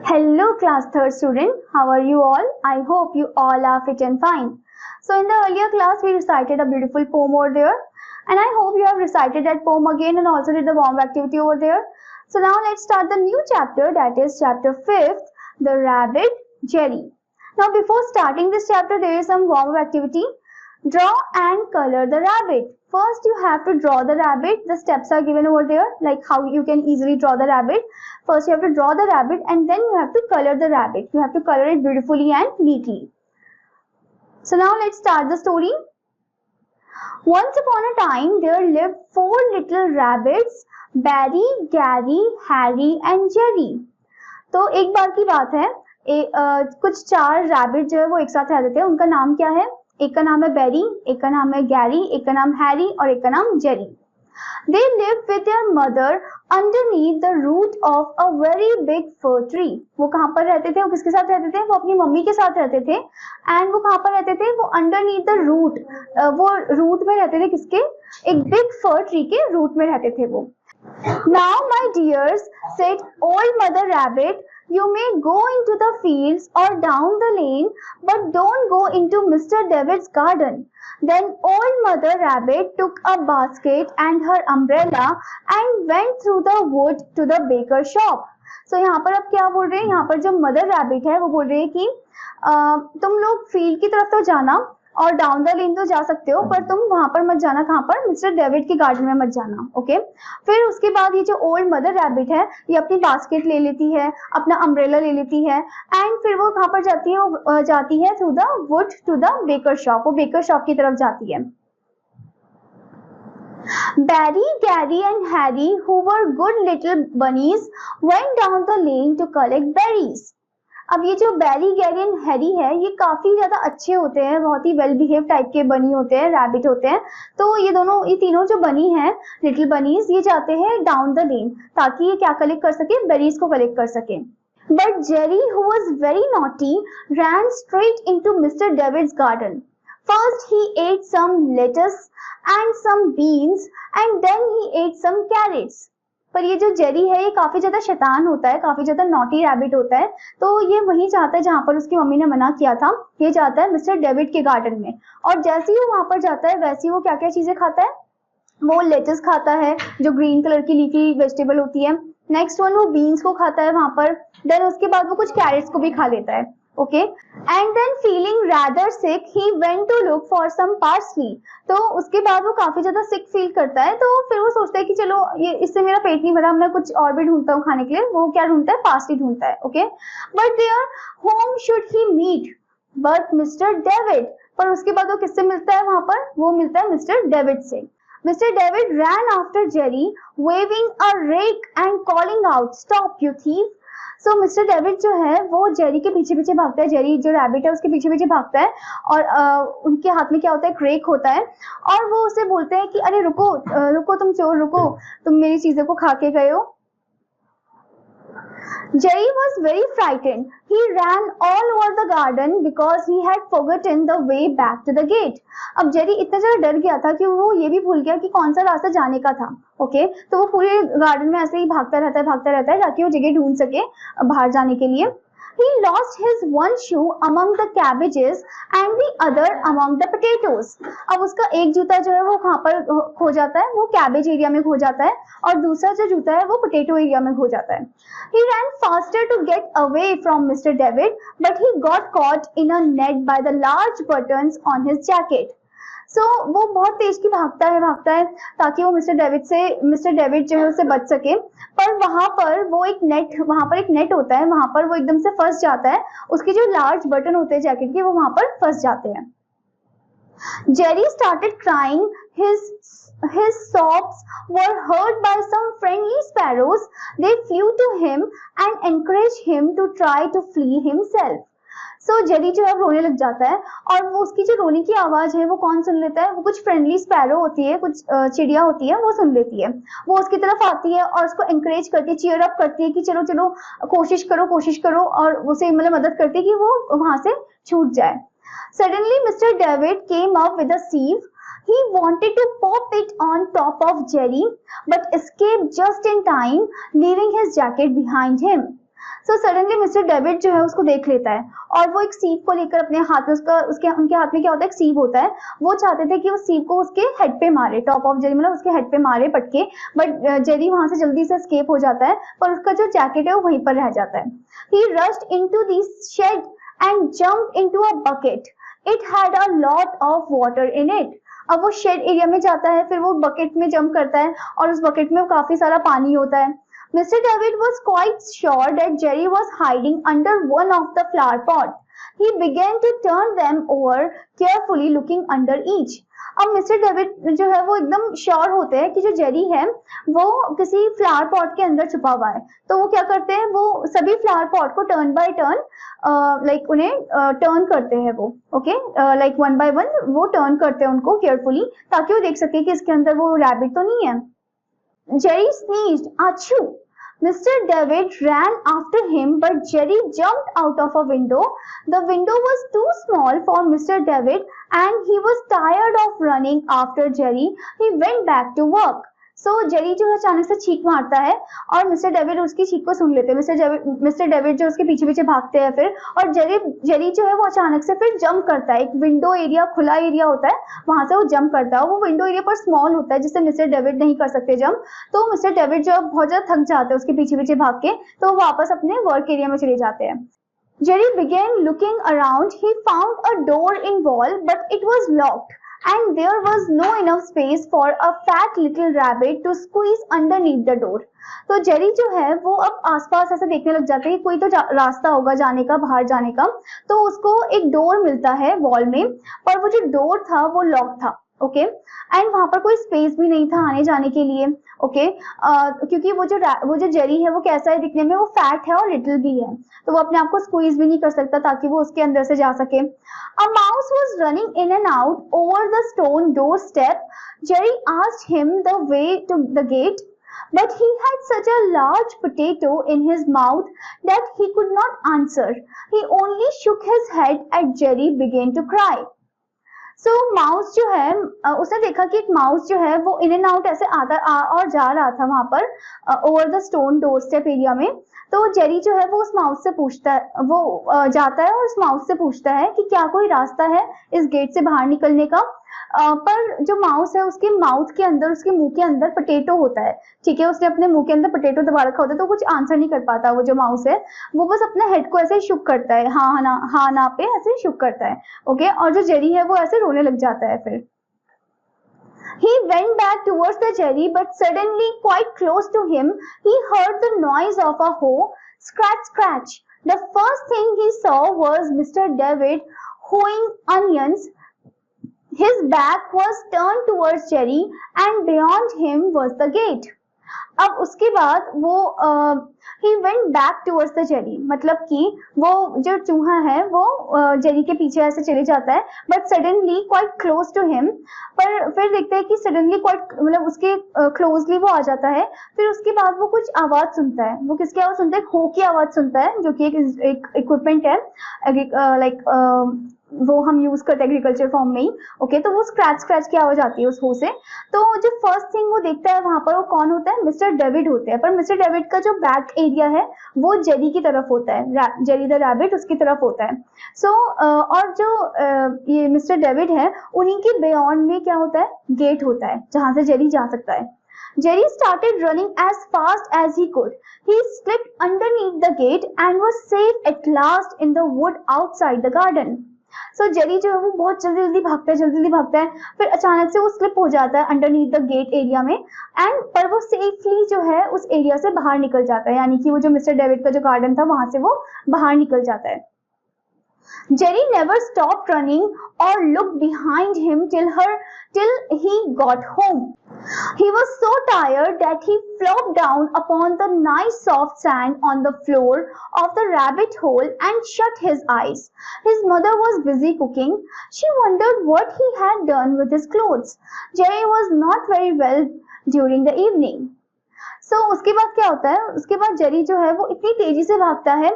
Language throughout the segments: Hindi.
Hello class 3rd student, how are you all? I hope you all are fit and fine. So in the earlier class we recited a beautiful poem over there and I hope you have recited that poem again and also did the warm activity over there. So now let's start the new chapter, that is chapter 5th, The Rabbit Jerry. Now before starting this chapter there is some warm activity. Draw and color the rabbit. First you have to draw the rabbit. The steps are given over there, like how you can easily draw the rabbit. First you have to draw the rabbit and then you have to color the rabbit. You have to color it beautifully and neatly. So now let's start the story. Once upon a time there lived 4 little rabbits, Barry, Gary, Harry and Jerry. तो एक बार की बात है, कुछ 4 रैबिट जो है वो एक साथ रहते थे. उनका नाम क्या है? एक का नाम है बेरी, एक का नाम है गैरी, एक का नाम हैरी और एक का नाम Jerry. They lived with their mother underneath the root of a very big fir tree. वो कहाँ पर रहते थे? वो किसके साथ रहते थे? वो अपनी मम्मी के साथ रहते थे. And वो कहाँ पर रहते थे? वो underneath the root, वो root में रहते थे. किसके? एक big fir tree के root में रहते थे वो. Now my dears, said old mother rabbit, you may go into the fields or down the lane, but don't go into Mr. David's garden. Then old mother rabbit took a basket and her umbrella and went through the wood to the baker shop. So यहाँ पर अब क्या बोल रहे हैं? यहाँ पर जो मदर रैबिट है वो बोल रहे हैं कि तुम लोग फील्ड की तरफ तो जाना और डाउन द लेन तो जा सकते हो, पर तुम वहां पर मत जाना. कहां पर? मिस्टर डेविड के गार्डन में मत जाना. ओके. फिर उसके बाद ये जो ओल्ड मदर रैबिट है ये अपनी बास्केट ले लेती है, अपना अम्ब्रेला ले लेती है एंड फिर वो कहां पर जाती है? वो जाती है through the wood to the baker shop. वो बेकर शॉप की तरफ जाती है. Barry, Gary and Harry, who were good little bunnies, went down the lane to collect berries. अब ये जो बैरी, गैरी एंड हैरी है ये काफी ज्यादा अच्छे होते हैं, बहुत ही वेल बिहेव टाइप के बनी होते हैं, रैबिट होते हैं. तो ये तीनों जो बनी हैं, लिटिल बनीज, ये जाते हैं डाउन द लेन ताकि ये क्या कलेक्ट कर सके? बेरीज को कलेक्ट कर सके. But Jerry, who was very naughty, ran straight into Mr. David's garden. First he ate some lettuce and some beans and then he ate some carrots. पर ये जो जेरी है ये काफी ज्यादा शैतान होता है, काफी ज्यादा नॉटी रैबिट होता है. तो ये वहीं जाता है जहां पर उसकी मम्मी ने मना किया था. ये जाता है मिस्टर डेविड के गार्डन में और जैसे ही वो वहां पर जाता है वैसे ही वो क्या क्या चीजें खाता है? वो लेटस खाता है जो ग्रीन कलर की लीफी वेजिटेबल होती है. नेक्स्ट वन वो बीन्स को खाता है वहां पर. देन उसके बाद वो कुछ कैरेट्स को भी खा लेता है. Okay. And then feeling rather sick he went to look for some parsley. तो उसके बाद वो काफी ज्यादा सिक फील करता है तो फिर वो सोचता है कि चलो ये इससे मेरा पेट नहीं भरा, मैं कुछ और भी ढूंढता हूँ खाने के लिए. वो क्या ढूंढता है? पार्सली ढूंढता है. Okay. But there home should he meet but mister David. पर उसके बाद वो किससे मिलता है वहां पर? वो मिलता है मिस्टर डेविड से. Mr. David ran after Jerry, waving a rake and calling out, "Stop, you thief!" So Mr. David जो है वो जेरी के पीछे पीछे भागता है. जेरी जो रैबिट है उसके पीछे पीछे भागता है और उनके हाथ में क्या होता है? एक रेक होता है और वो उसे बोलते हैं कि अरे रुको रुको तुम चोर, रुको, तुम मेरी चीजों को खा के गए हो. Jerry was very frightened. He ran all over the garden because he had forgotten the way back to the gate. अब जेरी इतना ज्यादा डर गया था कि वो ये भी भूल गया कि कौन सा रास्ता जाने का था. ओके. तो वो पूरे गार्डन में ऐसे ही भागता रहता है ताकि वो जगह ढूंढ सके बाहर जाने के लिए. He lost his one shoe among the cabbages and the other among the potatoes. अब उसका एक जूता जो है वो कहाँ पर खो जाता है? वो कैबेज एरिया में खो जाता है और दूसरा जो जूता है वो पोटैटो एरिया में खो जाता है. He ran faster to get away from Mr. David, but he got caught in a net by the large buttons on his jacket. So वो बहुत तेज की भागता है ताकि वो मिस्टर डेविड जो है उससे बच सके. पर वहां पर एक नेट होता है, वहां पर वो एकदम से फंस जाता है. उसके जो लार्ज बटन होते हैं जैकेट के वो वहां पर फंस जाते हैं. Jerry started crying. His sobs were heard by some friendly sparrows. They flew to him and encouraged him to try to flee himself. So Jerry जो है रोने लग जाता है और वो उसकी जो रोने की आवाज है वो कौन सुन लेता है? वो कुछ फ्रेंडली स्पैरो होती है, कुछ चिड़िया होती है, वो सुन लेती है. वो उसकी तरफ आती है और उसको एंकरेज करती है, चीयर अप करती है कि चलो चलो कोशिश करो और उसे मतलब मदद करती है कि वो वहां से छूट जाए. Suddenly Mr. David came up with a sieve. He wanted to pop it on top of Jerry but escaped just in time, leaving his jacket behind him. So suddenly mister David जो है उसको देख लेता है और वो एक सीप को लेकर अपने हाथ में उनके हाथ में क्या होता है, एक सीप होता है। वो चाहते थे कि उस सीप को उसके हेड पे मारे, टॉप ऑफ जेरी मतलब उसके हेड पे मारे पटके, बट जेरी वहां से जल्दी से एस्केप हो जाता है, पर उसका जो जैकेट है वो वहीं पर रह जाता है। He rushed into the shed and jumped into a bucket, it had a lot of water in it. अब वो शेड एरिया में जाता है, फिर वो बकेट में जंप करता है और उस बकेट में काफी सारा पानी होता है। Mr. David was quite sure that Jerry was hiding under one of the flower pot. He began to turn them over carefully, looking under each. अब मिस्टर डेविड जो है वो एकदम श्योर होते हैं कि जो जेरी है वो किसी फ्लावर पॉट के अंदर छुपा हुआ है। तो वो क्या करते हैं, वो सभी फ्लावर पॉट को टर्न बाय टर्न लाइक उन्हें टर्न करते हैं वो, okay, like one by one वो टर्न करते हैं उनको केयरफुली, ताकि वो देख सके कि इसके अंदर वो रैबिट तो नहीं है। Jerry sneezed, achoo! Mr. David ran after him, but Jerry jumped out of a window. The window was too small for Mr. David, and he was tired of running after Jerry. He went back to work. So Jerry जो है अचानक से छींक मारता है और मिस्टर डेविड उसकी छींक को सुन लेते हैं। मिस्टर डेविड जो उसके पीछे पीछे भागते हैं फिर, और जेरी जो है वो अचानक से फिर जंप करता है। एक विंडो एरिया, खुला एरिया होता है, वहां से वो जंप करता है। वो विंडो एरिया पर स्मॉल होता है जिससे मिस्टर डेविड नहीं कर सकते जंप। तो मिस्टर डेविड जो बहुत ज्यादा थक जाते हैं उसके पीछे पीछे भाग के, तो वो वापस अपने वर्क एरिया में चले जाते हैं। Jerry began looking around. He found a door in wall, but it was locked, and there was no enough space for a fat little rabbit to squeeze underneath the door. तो जेरी जो है वो अब आसपास ऐसे देखने लग जाता है कि कोई तो रास्ता होगा जाने का, बाहर जाने का। तो उसको एक डोर मिलता है वॉल में, पर वो जो डोर था वो लॉक था, ओके, एंड वहां पर कोई स्पेस भी नहीं था आने जाने के लिए, ओके, क्योंकि वो जो जेरी है वो कैसा है दिखने में, वो फैट है और लिटिल भी है, तो वो अपने आप को स्क्वीज भी नहीं कर सकता ताकि वो उसके अंदर से जा सके। A mouse was running in and out over the stone doorstep. Jerry asked him the way to the gate, but he had such a large potato in his mouth that he could not answer. He only shook his head at Jerry began to cry. So mouse जो है उसने देखा कि एक माउस जो है वो इन एंड आउट ऐसे और जा रहा था वहां पर over the stone door step area में। तो जेरी जो है वो उस माउस से पूछता है, वो जाता है और उस माउस से पूछता है कि क्या कोई रास्ता है इस गेट से बाहर निकलने का। पर जो माउस है उसके माउथ के अंदर, उसके मुंह के अंदर पोटैटो होता है, ठीक है, उसने अपने मुंह के अंदर पोटैटो दबा रखा होता है, तो कुछ आंसर नहीं कर पाता। वो जो माउस है वो बस अपने हेड को ऐसे शुक करता है, हाँ ना पे ऐसे शुक करता है, ओके, और जो जेरी है वो ऐसे रोने लग जाता है फिर। He went back towards the Jerry, but suddenly, quite close to him, he heard the noise of a hoe, scratch, scratch. The first thing he saw was Mr. David hoeing onions. His back was turned towards Jerry, and beyond him was the gate. अब उसके बाद वो he went back towards the Jerry, मतलब कि वो जो चूहा है वो जेरी के पीछे ऐसे चले जाता है, but suddenly quite close to him, पर फिर देखते हैं कि suddenly quite मतलब उसके closely वो आ जाता है। फिर उसके बाद वो कुछ आवाज सुनता है। वो किसकी आवाज सुनता है? हो की आवाज सुनता है, जो कि एक इक्विपमेंट है, लाइक वो हम यूज करते हैं एग्रीकल्चर फॉर्म में ही, ओके। तो वो स्क्रैच की आवाज आती है उस हो से। तो जो फर्स्ट थिंग वो देखता है वहां पर वो कौन होता है? मिस्टर डेविड होते हैं। पर मिस्टर डेविड का जो बैक एरिया है वो जेरी की तरफ होता है, जेरी द रैबिट उसकी तरफ होता है। सो और जो ये मिस्टर डेविड है उन्हीं के बियॉन्ड में क्या होता है? गेट होता है जहां से जेरी जा सकता है। Jerry started running as fast as he could. He slipped underneath the gate and was safe at last in the wood outside the garden. So Jerry जो है वो बहुत जल्दी भागता है, फिर अचानक से वो स्लिप हो जाता है अंडरनीथ द गेट एरिया में, एंड पर वो सेफली जो है उस एरिया से बाहर निकल जाता है, यानी कि वो जो मिस्टर डेविड का जो गार्डन था वहां से वो बाहर निकल जाता है। Jerry never stopped running or looked behind him till he got home. He was so tired that he flopped down upon the nice soft sand on the floor of the rabbit hole and shut his eyes. His mother was busy cooking. She wondered what he had done with his clothes. Jerry was not very well during the evening. उसके बाद क्या होता है, उसके बाद जेरी जो है वो इतनी तेजी से भागता है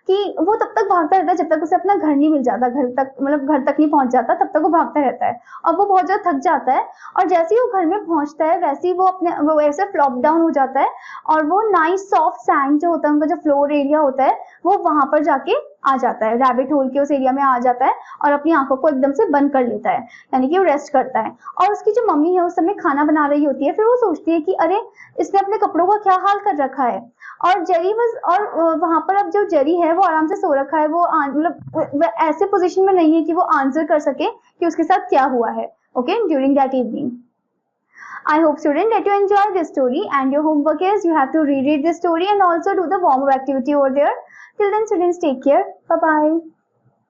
कि वो तब तक भागता रहता है जब तक उसे अपना घर नहीं मिल जाता, घर तक मतलब घर तक नहीं पहुंच जाता, तब तक वो भागता रहता है और वो बहुत ज्यादा थक जाता है। और जैसे ही वो घर में पहुंचता है वैसे ही वो ऐसे फ्लॉप डाउन हो जाता है और वो नाइस सॉफ्ट सैंड जो होता है, उनका जो फ्लोर एरिया होता है वो वहां पर जाके आ जाता है, रैबिट होल के उस एरिया में आ जाता है और अपनी आंखों को एकदम से बंद कर लेता है, यानी कि वो रेस्ट करता है। और उसकी जो मम्मी है उस समय खाना बना रही होती है, फिर वो सोचती है कि अरे इसने अपने कपड़ों का क्या हाल कर रखा है। और जेरी बस और वहां पर अब जो जेरी है वो आराम से सो रखा है, वो मतलब ऐसे पोजीशन में नहीं है कि वो आंसर कर सके कि उसके साथ क्या हुआ है, okay, during that evening. I hope student that you enjoy this story, and your homework is you have to reread this story and also do the warm up activity over there. Till then students, take care. Bye bye.